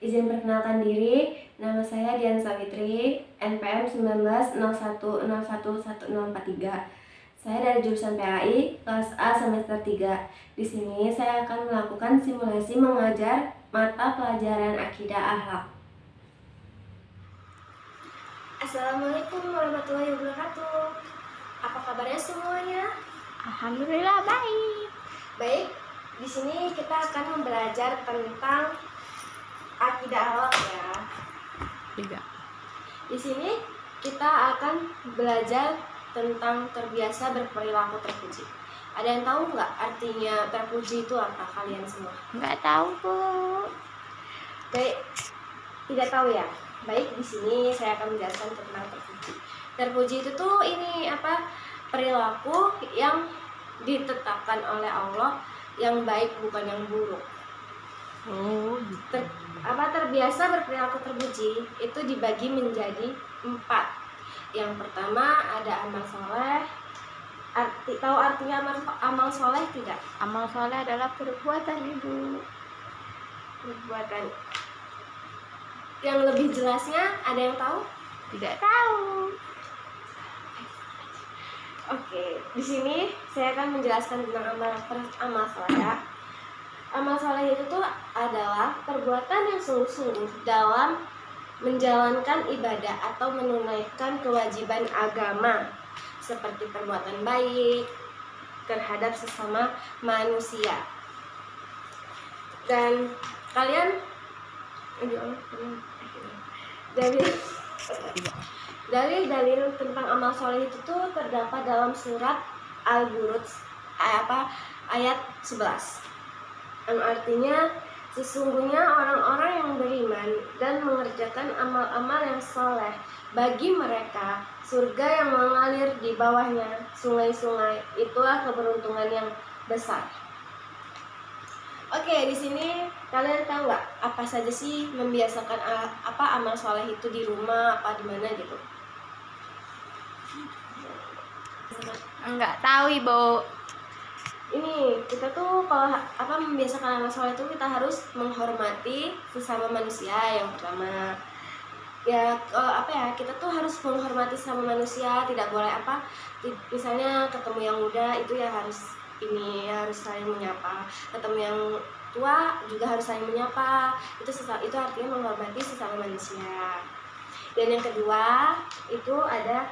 Izin perkenalkan diri, nama saya Dian Sawitri, NPM 1901011043. Saya dari jurusan PAI, kelas A semester 3. Di sini saya akan melakukan simulasi mengajar mata pelajaran akidah akhlak. Assalamualaikum warahmatullahi wabarakatuh. Apa kabarnya semuanya? Alhamdulillah baik. Baik, di sini kita akan belajar tentang akidah akhlak ya. Tidak. Di sini kita akan belajar tentang terbiasa berperilaku terpuji. Ada yang tahu nggak artinya terpuji itu apa kalian semua? Nggak tahu, Bu. Baik, tidak tahu ya. Baik, di sini saya akan menjelaskan tentang terpuji. Terpuji itu tuh ini apa? Perilaku yang ditetapkan oleh Allah yang baik bukan yang buruk. Oh, gitu. Terbiasa berperilaku terpuji itu dibagi menjadi 4. Yang pertama ada amal soleh. Tahu artinya amal soleh tidak? Amal soleh adalah perbuatan, Ibu. Perbuatan. Yang lebih jelasnya ada yang tahu? Tidak tahu. Oke, di sini saya akan menjelaskan tentang amal soleh ya. Amal soleh itu tuh adalah perbuatan yang sungguh-sungguh dalam menjalankan ibadah atau menunaikan kewajiban agama seperti perbuatan baik terhadap sesama manusia. Dan kalian dalil tentang amal soleh itu tuh terdapat dalam surat Al-Buruj ayat 11. Yang artinya sesungguhnya orang-orang yang beriman dan mengerjakan amal-amal yang soleh, bagi mereka surga yang mengalir di bawahnya sungai-sungai, itulah keberuntungan yang besar. Oke, di sini kalian tahu nggak apa saja sih membiasakan amal soleh itu di rumah apa di mana gitu? Enggak tahu, Ibu. Ini kita tuh kalau membiasakan amal soleh itu kita harus menghormati sesama manusia yang pertama. Ya kita tuh harus menghormati sesama manusia, tidak boleh misalnya ketemu yang muda itu ya harus saling menyapa, ketemu yang tua juga harus saling menyapa. Itu artinya menghormati sesama manusia. Dan yang kedua itu ada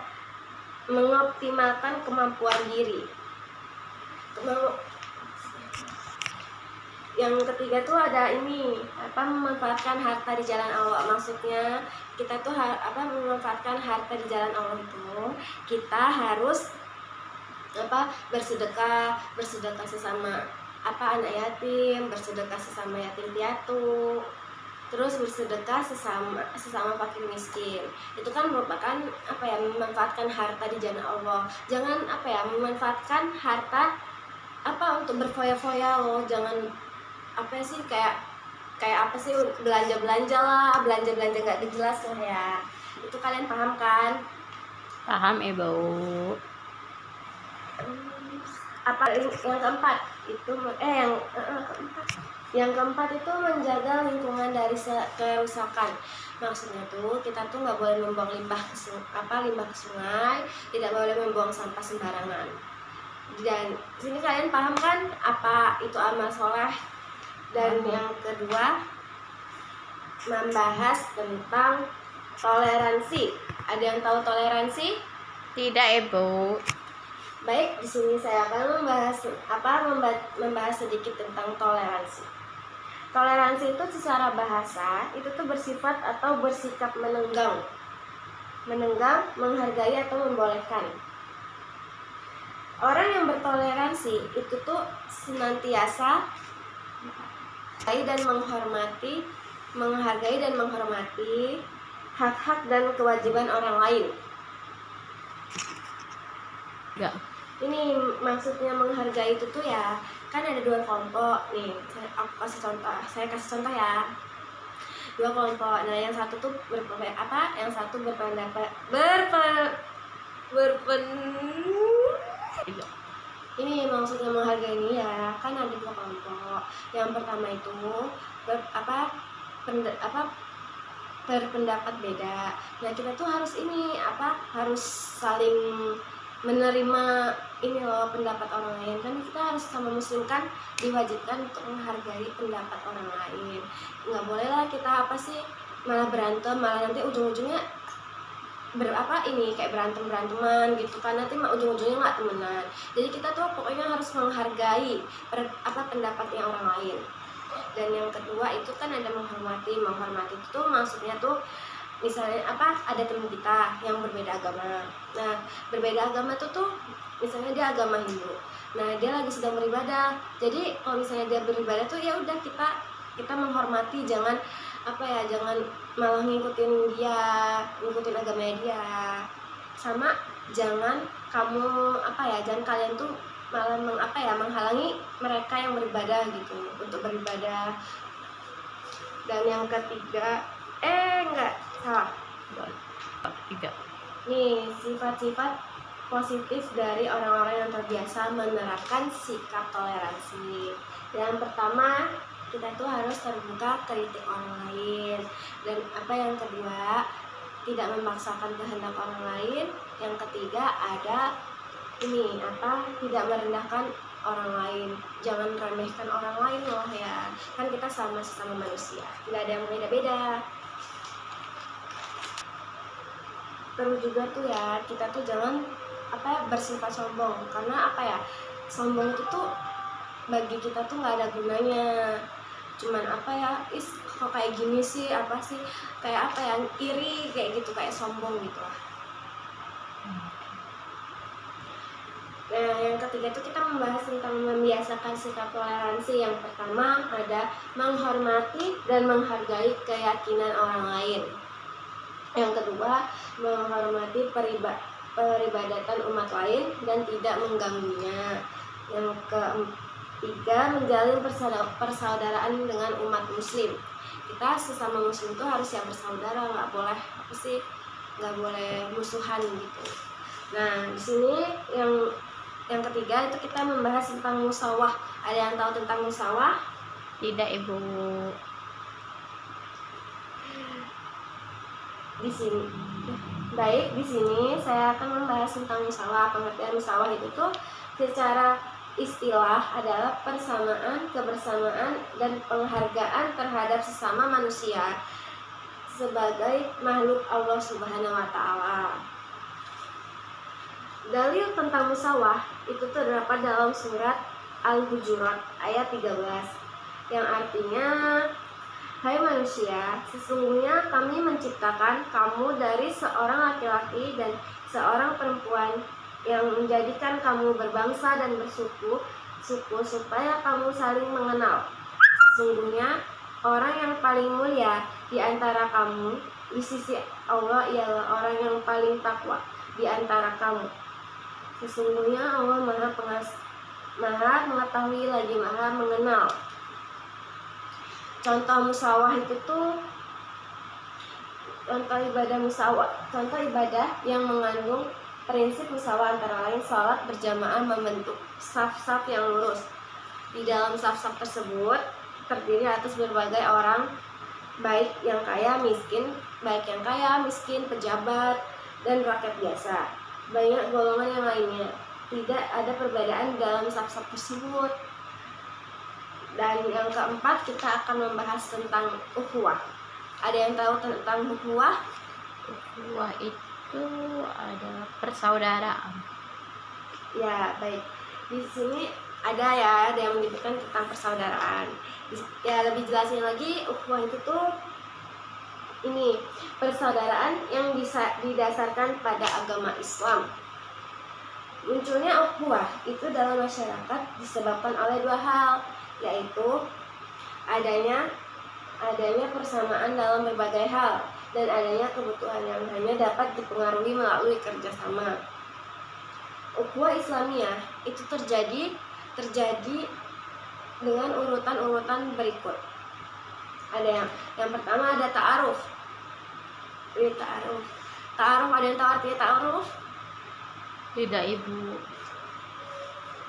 mengoptimalkan kemampuan diri. Yang ketiga tuh ada memanfaatkan harta di jalan Allah. Maksudnya kita tuh memanfaatkan harta di jalan Allah itu kita harus bersedekah sesama anak yatim, bersedekah sesama yatim piatu, terus bersedekah sesama fakir miskin. Itu kan merupakan memanfaatkan harta di jalan Allah. Jangan memanfaatkan harta untuk berfoya-foya loh. Jangan belanja nggak jelas loh ya. Itu kalian paham kan? Paham, Ibu. Yang keempat itu yang keempat itu menjaga lingkungan dari kerusakan. Maksudnya tuh kita tuh nggak boleh membuang limbah ke sungai, tidak boleh membuang sampah sembarangan. Dan sini kalian paham kan apa itu amal soleh? Dan yang kedua membahas tentang toleransi. Ada yang tahu toleransi? Tidak, Ibu. Baik, di sini saya akan membahas sedikit tentang toleransi. Toleransi itu secara bahasa itu tuh bersifat atau bersikap menenggang, menghargai atau membolehkan. Orang yang bertoleransi itu tuh senantiasa menghargai dan menghormati hak-hak dan kewajiban orang lain. Enggak. Ini maksudnya menghargai itu tuh ya, kan ada dua kelompok nih. Saya kasih contoh ya. Dua kelompok. Nah, yang satu tuh yang satu berpendapat ini maksudnya menghargai ini ya, kan ada dua kelompok. Yang pertama itu berpendapat beda. Nah kita tuh harus harus saling menerima ini loh pendapat orang lain, kan kita harus sama muslim kan diwajibkan untuk menghargai pendapat orang lain. Nggak boleh lah kita malah berantem, malah nanti ujung-ujungnya kayak beranteman gitu kan, nanti ujung-ujungnya nggak temenan. Jadi kita tuh pokoknya harus menghargai pendapatnya orang lain. Dan yang kedua itu kan ada menghormati itu tuh maksudnya tuh misalnya ada teman kita yang berbeda agama. Nah berbeda agama tuh misalnya dia agama Hindu, nah dia lagi sedang beribadah. Jadi kalau misalnya dia beribadah tuh ya udah kita menghormati, jangan jangan malah ngikutin agamanya dia. Sama jangan jangan kalian tuh malah menghalangi mereka yang beribadah gitu untuk beribadah. Dan yang ketiga salah. Tidak. Nih, sifat-sifat positif dari orang-orang yang terbiasa menerapkan sikap toleransi. Yang pertama, kita tuh harus terbuka kritik orang lain. Dan yang kedua, tidak memaksakan kehendak orang lain. Yang ketiga ada tidak merendahkan orang lain. Jangan remehkan orang lain loh ya. Kan kita sama-sama manusia, tidak ada yang beda-beda. Terus juga tuh ya, kita tuh jangan bersifat sombong, karena sombong itu tuh bagi kita tuh nggak ada gunanya. Cuman kok kayak gini sih, iri kayak gitu, kayak sombong gitu lah. Nah yang ketiga itu kita membahas tentang membiasakan sikap toleransi. Yang pertama ada menghormati dan menghargai keyakinan orang lain. Yang kedua, menghormati peribadatan umat lain dan tidak mengganggunya. Yang ketiga, menjalin persaudaraan dengan umat muslim. Kita sesama muslim itu harus bersaudara, nggak boleh musuhan gitu. Nah di sini yang ketiga itu kita membahas tentang musawah. Ada yang tahu tentang musawah? Tidak, Ibu. Di sini saya akan membahas tentang musawah. Pengertian musawah itu tuh secara istilah adalah persamaan, kebersamaan, dan penghargaan terhadap sesama manusia sebagai makhluk Allah Subhanahu wa Ta'ala. Dalil tentang musawah itu terdapat dalam surat Al-Hujurat ayat 13 yang artinya, hai manusia, sesungguhnya kami menciptakan kamu dari seorang laki-laki dan seorang perempuan yang menjadikan kamu berbangsa dan bersuku supaya kamu saling mengenal. Sesungguhnya orang yang paling mulia di antara kamu di sisi Allah ialah orang yang paling takwa di antara kamu. Sesungguhnya Allah Maha mengetahui lagi Maha mengenal. Contoh ibadah yang mengandung prinsip musawah antara lain salat berjamaah membentuk saf-saf yang lurus. Di dalam saf-saf tersebut terdiri atas berbagai orang, baik yang kaya, miskin, pejabat, dan rakyat biasa. Banyak golongan yang lainnya. Tidak ada perbedaan dalam saf-saf tersebut. Dan yang keempat kita akan membahas tentang ukhuwah. Ada yang tahu tentang ukhuwah? Ukhuwah itu adalah persaudaraan. Ya, baik. Di sini ada yang menyebutkan tentang persaudaraan. Ya, lebih jelasnya lagi, ukhuwah itu tuh persaudaraan yang bisa didasarkan pada agama Islam. Munculnya ukhuwah itu dalam masyarakat disebabkan oleh dua hal, yaitu adanya persamaan dalam berbagai hal dan adanya kebutuhan yang hanya dapat dipengaruhi melalui kerjasama. Ukhuwah Islamiyah itu terjadi dengan urutan-urutan berikut. Ada yang pertama ada ta'aruf. Ta'aruf ada yang tahu artinya ta'aruf? Tidak, Ibu.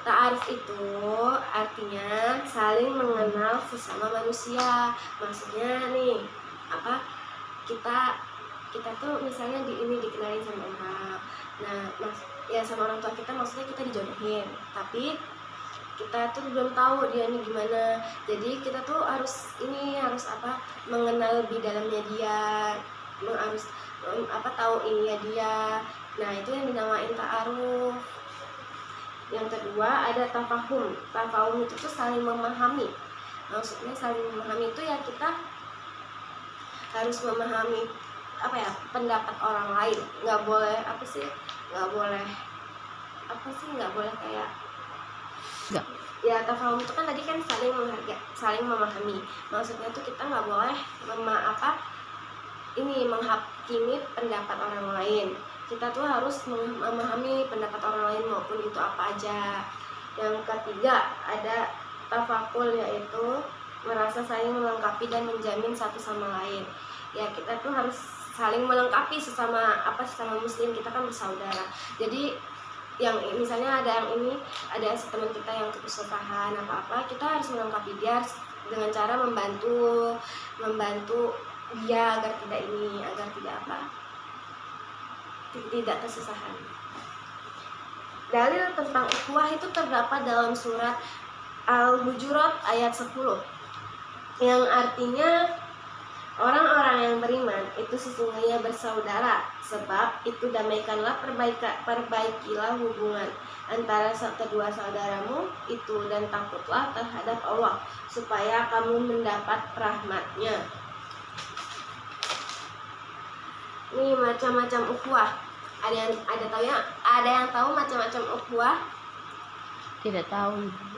Ta'aruf itu artinya saling mengenal sesama manusia. Maksudnya nih, apa, kita kita tuh misalnya ini dikenalin sama orang. Nah, ya sama orang tua kita, maksudnya kita dijodohin, tapi kita tuh belum tahu dia ini gimana. Jadi kita tuh harus apa, mengenal lebih dalamnya dia, harus tahu ininya dia. Nah, itu yang dinamain ta'aruf. Yang kedua ada tafahum. Tafahum itu tuh saling memahami. Maksudnya saling memahami itu ya kita harus memahami apa ya, pendapat orang lain. Nggak boleh kayak Nggak. ya, tafahum itu kan tadi kan saling menghargai, saling memahami. Maksudnya tuh kita nggak boleh menghakimi pendapat orang lain. Kita tuh harus memahami pendapat orang lain maupun itu apa aja. Yang ketiga ada tafakul, yaitu merasa saling melengkapi dan menjamin satu sama lain. Ya, kita tuh harus saling melengkapi sesama muslim, kita kan bersaudara. Jadi yang misalnya ada teman kita yang kesusahan apa-apa, kita harus melengkapi dia dengan cara membantu dia agar tidak kesusahan. Dalil tentang ukhuwah itu terdapat dalam surat Al-Hujurat ayat 10, yang artinya orang-orang yang beriman itu sesungguhnya bersaudara, sebab itu damaikanlah, perbaikilah hubungan antara kedua saudaramu itu, dan takutlah terhadap Allah supaya kamu mendapat rahmat-Nya. Ini macam-macam ukhuwah. Ada yang tahu macam-macam ukhuwah? Tidak tahu, Ibu.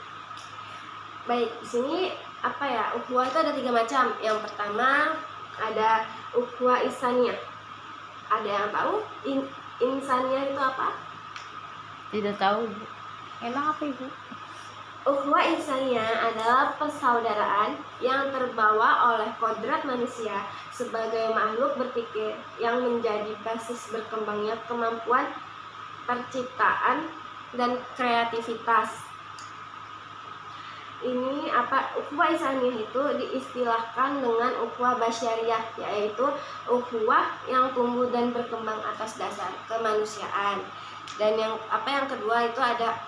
Baik, di sini ukhuwah itu ada 3 macam. Yang pertama ada ukhuwah insaniyah. Ada yang tahu insaniyah itu apa? Tidak tahu, Ibu. Emang apa, Ibu? Ukhuwah insaniyah adalah persaudaraan yang terbawa oleh kodrat manusia sebagai makhluk berpikir yang menjadi basis berkembangnya kemampuan perciptaan dan kreativitas. Ini ukhuwah insaniyah itu diistilahkan dengan ukhuwah basyariyah, yaitu ukhuwah yang tumbuh dan berkembang atas dasar kemanusiaan. Dan yang kedua itu ada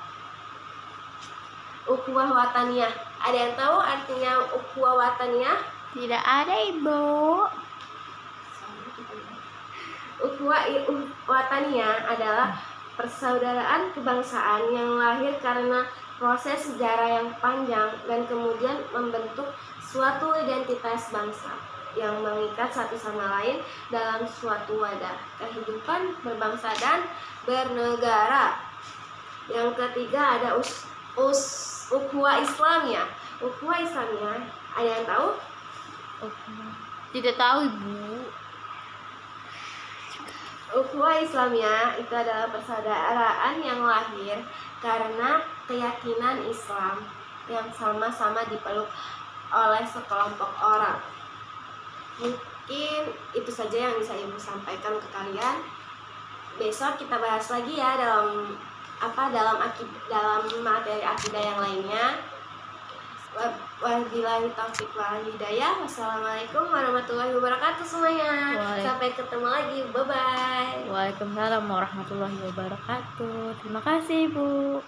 ukhuwah wataniyah. Ada yang tahu artinya ukhuwah wataniyah? Tidak ada, Ibu. Ukhuwah wataniyah adalah persaudaraan kebangsaan yang lahir karena proses sejarah yang panjang dan kemudian membentuk suatu identitas bangsa yang mengikat satu sama lain dalam suatu wadah kehidupan berbangsa dan bernegara. Yang ketiga ada ukhuwah Islamiyah. Ukhuwah Islamiyah, ada yang tahu? Tidak tahu, Ibu. Ukhuwah Islamiyah itu adalah persaudaraan yang lahir karena keyakinan Islam yang sama-sama dipeluk oleh sekelompok orang. Mungkin itu saja yang bisa Ibu sampaikan ke kalian. Besok kita bahas lagi ya dalam materi akidah yang lainnya. Wabillahi taufiq wal hidayah. Wassalamualaikum warahmatullahi wabarakatuh semuanya. Sampai ketemu lagi. Bye bye. Waalaikumsalam warahmatullahi wabarakatuh. Terima kasih, Bu.